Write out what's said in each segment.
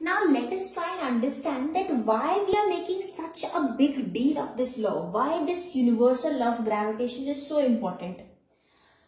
Now let us try and understand that why we are making such a big deal of this law, why this universal law of gravitation is so important.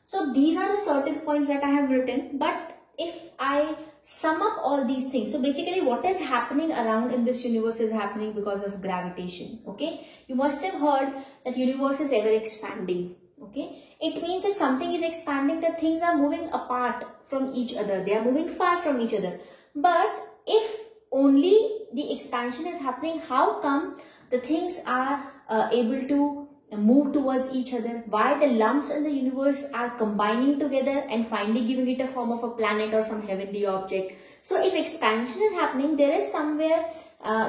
So these are the certain points that I have written, but if I sum up all these things, so basically what is happening around in this universe is happening because of gravitation. Okay, you must have heard that universe is ever expanding. Okay, it means if something is expanding, the things are moving apart from each other, they are moving far from each other. But if only the expansion is happening, how come the things are able to move towards each other? Why the lumps in the universe are combining together and finally giving it a form of a planet or some heavenly object? So if expansion is happening, there is somewhere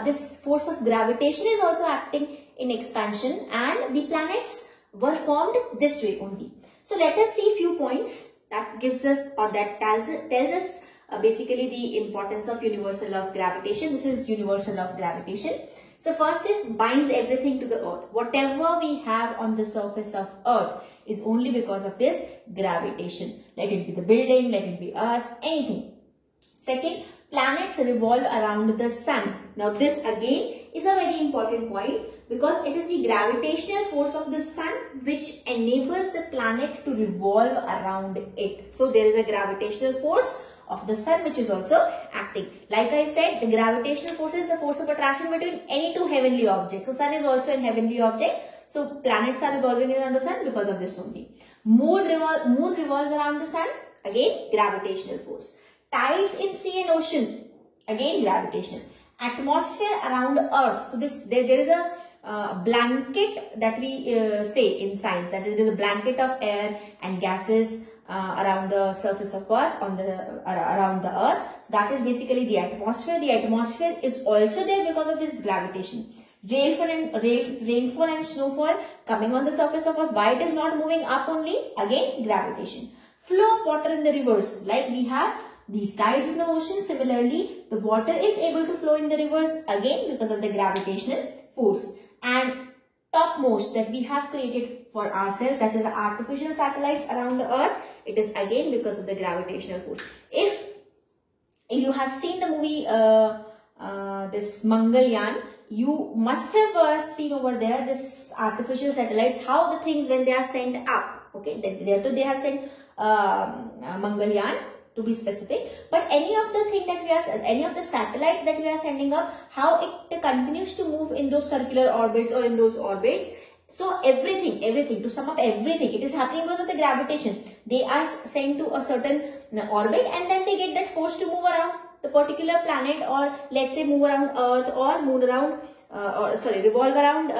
this force of gravitation is also acting in expansion, and the planets were formed this way only. So let us see few points that gives us, or that tells us basically the importance of universal law of gravitation. This is universal law of gravitation. So first is binds everything to the earth. Whatever we have on the surface of earth is only because of this gravitation. Let it be the building, let it be us, anything. Second, planets revolve around the sun. Now this again is a very important point, because it is the gravitational force of the sun which enables the planet to revolve around it. So there is a gravitational force of the sun which is also acting. Like I said, the gravitational force is the force of attraction between any two heavenly objects. So sun is also a heavenly object. So planets are revolving around the sun because of this only. Moon revolves around the sun, again gravitational force. Tides in sea and ocean, again gravitational. Atmosphere around earth. So there is a blanket that we say in science, that it is a blanket of air and gases around the surface of earth, around the earth. So that is basically the atmosphere. The atmosphere is also there because of this gravitation. Rainfall and snowfall coming on the surface of earth. Why it is not moving up only? Again gravitation. Flow of water in the rivers, like we have these tides in the ocean. Similarly, the water is able to flow in the rivers, again because of the gravitational force. And topmost that we have created for ourselves, that is the artificial satellites around the earth, it is again because of the gravitational force. If you have seen the movie this Mangalyaan, you must have seen over there this artificial satellites, how the things when they are sent up, okay, they have sent Mangalyaan to be specific, but any of the satellite that we are sending up, how it continues to move in those circular orbits or in those orbits. So everything, to sum up everything, it is happening because of the gravitation. They are sent to a certain orbit, and then they get that force to move around the particular planet, or let's say move around earth, or move around revolve around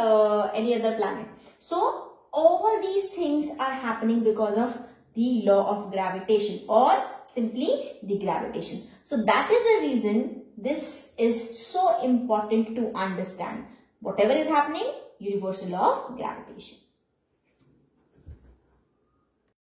any other planet. So all these things are happening because of the law of gravitation, or simply the gravitation. So that is the reason this is so important to understand. Whatever is happening, universal law of gravitation.